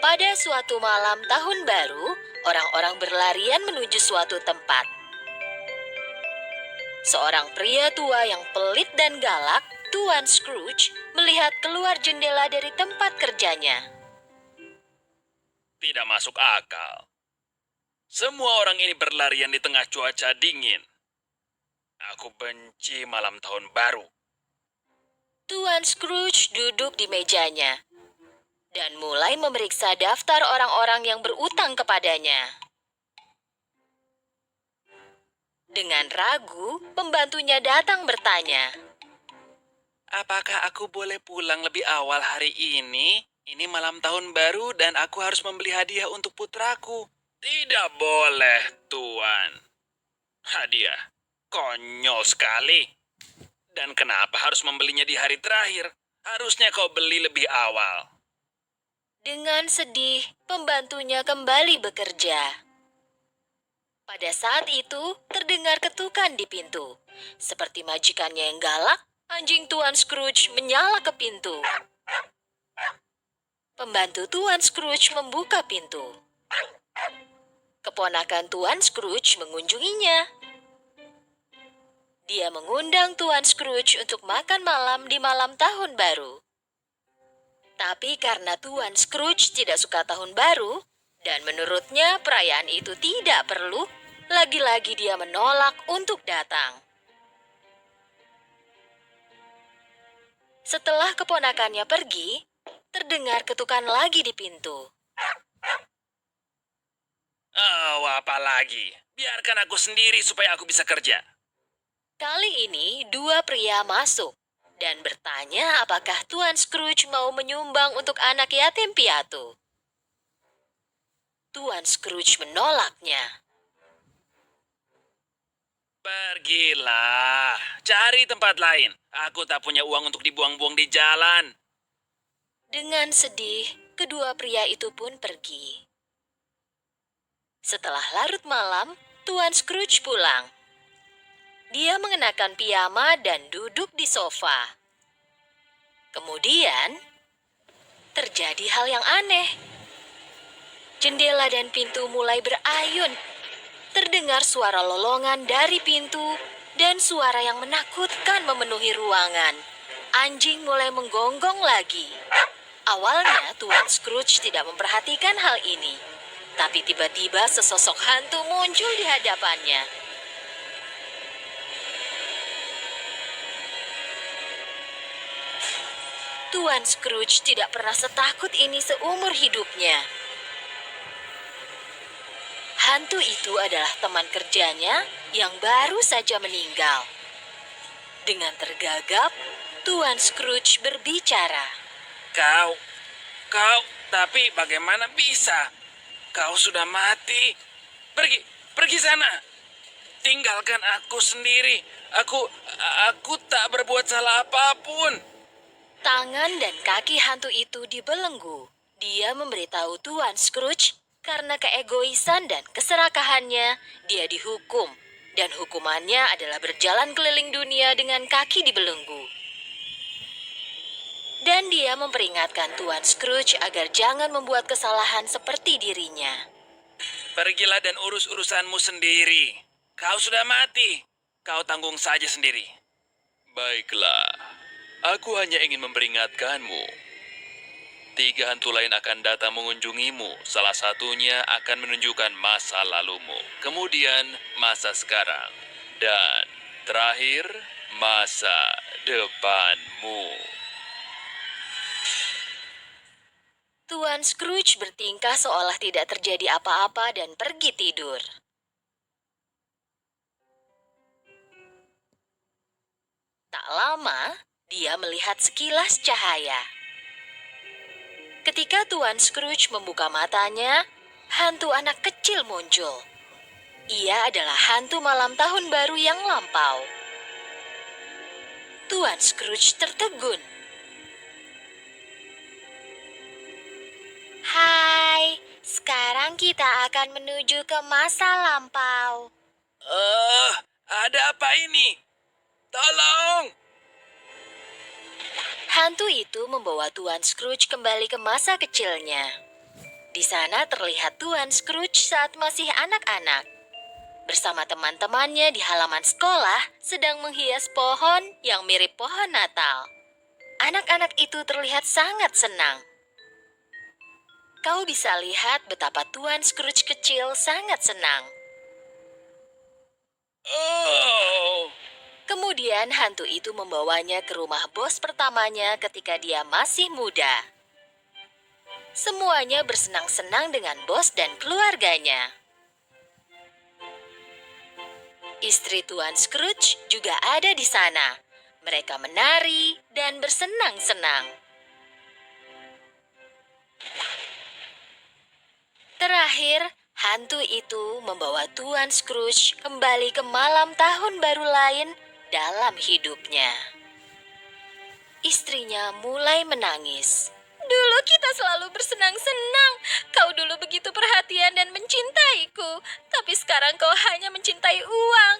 Pada suatu malam tahun baru, orang-orang berlarian menuju suatu tempat. Seorang pria tua yang pelit dan galak, Tuan Scrooge, melihat keluar jendela dari tempat kerjanya. Tidak masuk akal. Semua orang ini berlarian di tengah cuaca dingin. Aku benci malam tahun baru. Tuan Scrooge duduk di mejanya dan mulai memeriksa daftar orang-orang yang berutang kepadanya. Dengan ragu, pembantunya datang bertanya. Apakah aku boleh pulang lebih awal hari ini? Ini malam tahun baru dan aku harus membeli hadiah untuk putraku. Tidak boleh, Tuan. Hadiah? Konyol sekali. Dan kenapa harus membelinya di hari terakhir? Harusnya kau beli lebih awal. Dengan sedih, pembantunya kembali bekerja. Pada saat itu, terdengar ketukan di pintu. Seperti majikannya yang galak, anjing Tuan Scrooge menyala ke pintu. Pembantu Tuan Scrooge membuka pintu. Keponakan Tuan Scrooge mengunjunginya. Dia mengundang Tuan Scrooge untuk makan malam di malam tahun baru. Tapi karena Tuan Scrooge tidak suka tahun baru, dan menurutnya perayaan itu tidak perlu, lagi-lagi dia menolak untuk datang. Setelah keponakannya pergi, terdengar ketukan lagi di pintu. Oh, apa lagi? Biarkan aku sendiri supaya aku bisa kerja. Kali ini dua pria masuk dan bertanya apakah Tuan Scrooge mau menyumbang untuk anak yatim piatu. Tuan Scrooge menolaknya. Pergilah, cari tempat lain. Aku tak punya uang untuk dibuang-buang di jalan. Dengan sedih, kedua pria itu pun pergi. Setelah larut malam, Tuan Scrooge pulang. Dia mengenakan piyama dan duduk di sofa. Kemudian, terjadi hal yang aneh. Jendela dan pintu mulai berayun. Terdengar suara lolongan dari pintu dan suara yang menakutkan memenuhi ruangan. Anjing mulai menggonggong lagi. Awalnya Tuan Scrooge tidak memperhatikan hal ini. Tapi tiba-tiba sesosok hantu muncul di hadapannya. Tuan Scrooge tidak pernah setakut ini seumur hidupnya. Hantu itu adalah teman kerjanya yang baru saja meninggal. Dengan tergagap, Tuan Scrooge berbicara. Kau, tapi bagaimana bisa? Kau sudah mati. Pergi sana. Tinggalkan aku sendiri. Aku tak berbuat salah apapun. Tangan dan kaki hantu itu dibelenggu. Dia memberitahu Tuan Scrooge karena keegoisan dan keserakahannya, dia dihukum. Dan hukumannya adalah berjalan keliling dunia dengan kaki dibelenggu. Dan dia memperingatkan Tuan Scrooge agar jangan membuat kesalahan seperti dirinya. Pergilah dan urus urusanmu sendiri. Kau sudah mati. Kau tanggung saja sendiri. Baiklah. Aku hanya ingin memperingatkanmu. 3 hantu lain akan datang mengunjungimu. Salah satunya akan menunjukkan masa lalumu. Kemudian masa sekarang. Dan terakhir masa depanmu. Tuan Scrooge bertingkah seolah tidak terjadi apa-apa dan pergi tidur. Tak lama, dia melihat sekilas cahaya. Ketika Tuan Scrooge membuka matanya, hantu anak kecil muncul. Ia adalah hantu malam tahun baru yang lampau. Tuan Scrooge tertegun. Hai, sekarang kita akan menuju ke masa lampau. Ada apa ini? Tolong! Hantu itu membawa Tuan Scrooge kembali ke masa kecilnya. sana terlihat Tuan Scrooge saat masih anak-anak. Bersama teman-temannya di halaman sekolah sedang menghias pohon yang mirip pohon Natal. Anak-anak itu terlihat sangat senang. Kau bisa lihat betapa Tuan Scrooge kecil sangat senang. Oh, Kemudian hantu itu membawanya ke rumah bos pertamanya ketika dia masih muda. Semuanya bersenang-senang dengan bos dan keluarganya. Istri Tuan Scrooge juga ada di sana. Mereka menari dan bersenang-senang. Terakhir, hantu itu membawa Tuan Scrooge kembali ke malam tahun baru lain dalam hidupnya. Istrinya mulai menangis. Dulu kita selalu bersenang-senang. Kau dulu begitu perhatian dan mencintaiku. Tapi sekarang kau hanya mencintai uang.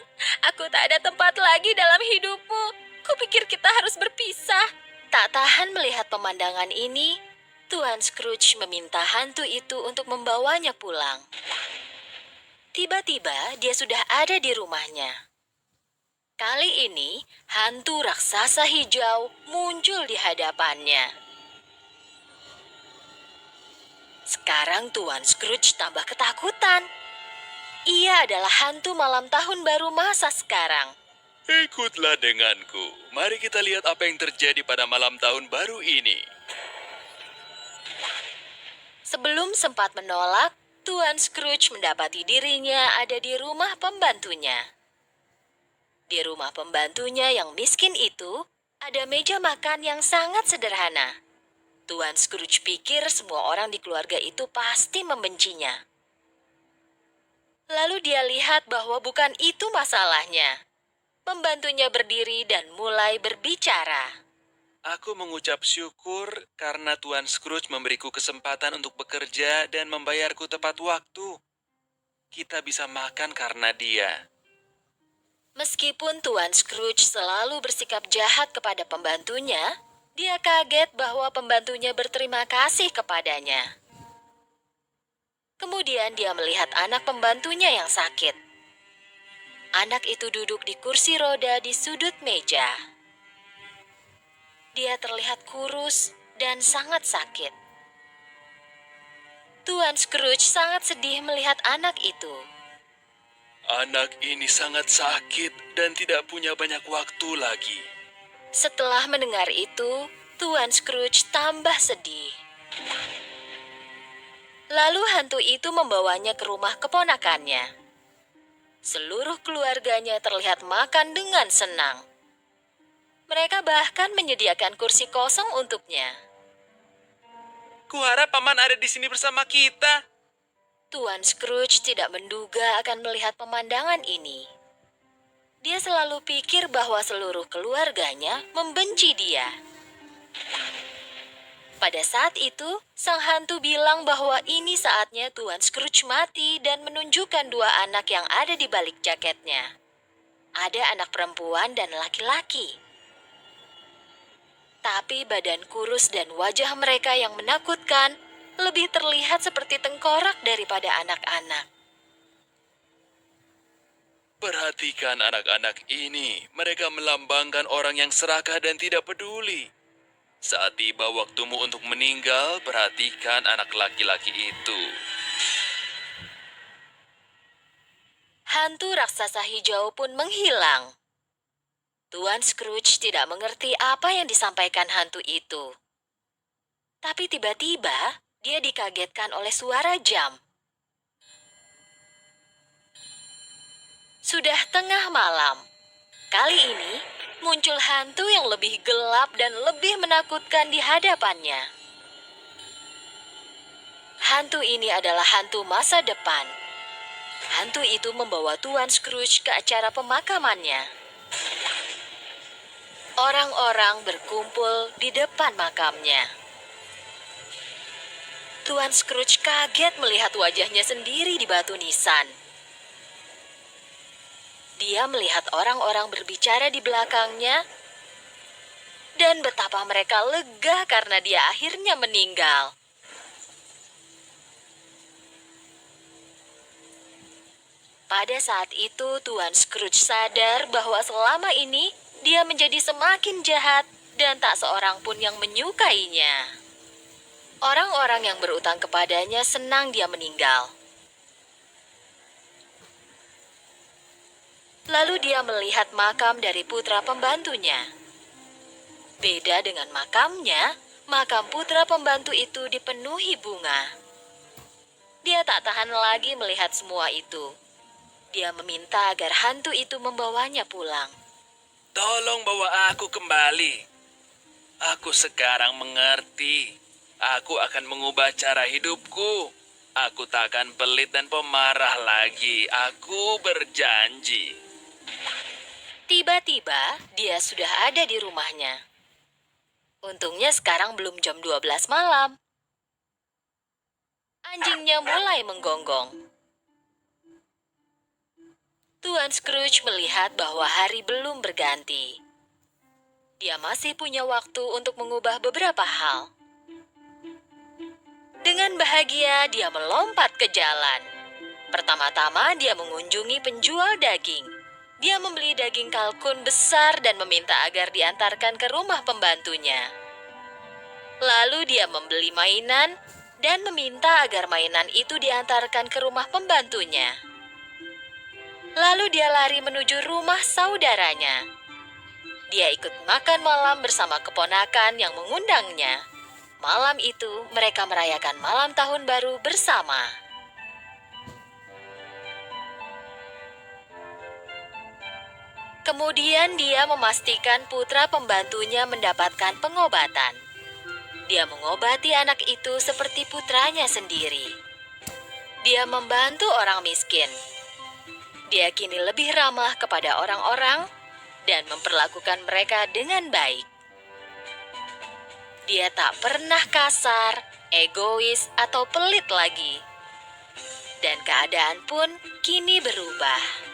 Aku tak ada tempat lagi dalam hidupmu. Kupikir kita harus berpisah. Tak tahan melihat pemandangan ini, Tuan Scrooge meminta hantu itu untuk membawanya pulang. Tiba-tiba dia sudah ada di rumahnya. Kali ini, hantu raksasa hijau muncul di hadapannya. Sekarang Tuan Scrooge tambah ketakutan. Ia adalah hantu malam tahun baru masa sekarang. ikutlah denganku. Mari kita lihat apa yang terjadi pada malam tahun baru ini. Sebelum sempat menolak, Tuan Scrooge mendapati dirinya ada di rumah pembantunya. Di rumah pembantunya yang miskin itu, ada meja makan yang sangat sederhana. Tuan Scrooge pikir semua orang di keluarga itu pasti membencinya. Lalu dia lihat bahwa bukan itu masalahnya. Pembantunya berdiri dan mulai berbicara. Aku mengucap syukur karena Tuan Scrooge memberiku kesempatan untuk bekerja dan membayarku tepat waktu. Kita bisa makan karena dia. Meskipun Tuan Scrooge selalu bersikap jahat kepada pembantunya, dia kaget bahwa pembantunya berterima kasih kepadanya. Kemudian dia melihat anak pembantunya yang sakit. Anak itu duduk di kursi roda di sudut meja. Dia terlihat kurus dan sangat sakit. Tuan Scrooge sangat sedih melihat anak itu. Anak ini sangat sakit dan tidak punya banyak waktu lagi. Setelah mendengar itu, Tuan Scrooge tambah sedih. Lalu hantu itu membawanya ke rumah keponakannya. Seluruh keluarganya terlihat makan dengan senang. Mereka bahkan menyediakan kursi kosong untuknya. Kuharap paman ada di sini bersama kita. Tuan Scrooge tidak menduga akan melihat pemandangan ini. Dia selalu pikir bahwa seluruh keluarganya membenci dia. Pada saat itu, sang hantu bilang bahwa ini saatnya Tuan Scrooge mati dan menunjukkan dua anak yang ada di balik jaketnya. Ada anak perempuan dan laki-laki. Tapi badan kurus dan wajah mereka yang menakutkan lebih terlihat seperti tengkorak daripada anak-anak. Perhatikan anak-anak ini. Mereka melambangkan orang yang serakah dan tidak peduli. Saat tiba waktumu untuk meninggal, perhatikan anak laki-laki itu. Hantu raksasa hijau pun menghilang. Tuan Scrooge tidak mengerti apa yang disampaikan hantu itu. Tapi tiba-tiba, dia dikagetkan oleh suara jam. Sudah tengah malam. Kali ini, muncul hantu yang lebih gelap dan lebih menakutkan di hadapannya. Hantu ini adalah hantu masa depan. Hantu itu membawa Tuan Scrooge ke acara pemakamannya. Orang-orang berkumpul di depan makamnya. Tuan Scrooge kaget melihat wajahnya sendiri di batu nisan. Dia melihat orang-orang berbicara di belakangnya dan betapa mereka lega karena dia akhirnya meninggal. Pada saat itu Tuan Scrooge sadar bahwa selama ini dia menjadi semakin jahat dan tak seorang pun yang menyukainya. Orang-orang yang berutang kepadanya senang dia meninggal. Lalu dia melihat makam dari putra pembantunya. Beda dengan makamnya, makam putra pembantu itu dipenuhi bunga. Dia tak tahan lagi melihat semua itu. Dia meminta agar hantu itu membawanya pulang. Tolong bawa aku kembali. Aku sekarang mengerti. Aku akan mengubah cara hidupku. Aku tak akan pelit dan pemarah lagi. Aku berjanji. Tiba-tiba dia sudah ada di rumahnya. Untungnya sekarang belum jam 12 malam. Anjingnya mulai menggonggong. Tuan Scrooge melihat bahwa hari belum berganti. Dia masih punya waktu untuk mengubah beberapa hal. Dengan bahagia, dia melompat ke jalan. Pertama-tama, dia mengunjungi penjual daging. Dia membeli daging kalkun besar dan meminta agar diantarkan ke rumah pembantunya. Lalu dia membeli mainan dan meminta agar mainan itu diantarkan ke rumah pembantunya. Lalu dia lari menuju rumah saudaranya. Dia ikut makan malam bersama keponakan yang mengundangnya. Malam itu mereka merayakan malam tahun baru bersama. Kemudian dia memastikan putra pembantunya mendapatkan pengobatan. Dia mengobati anak itu seperti putranya sendiri. Dia membantu orang miskin. Dia kini lebih ramah kepada orang-orang dan memperlakukan mereka dengan baik. Dia tak pernah kasar, egois, atau pelit lagi. Dan keadaan pun kini berubah.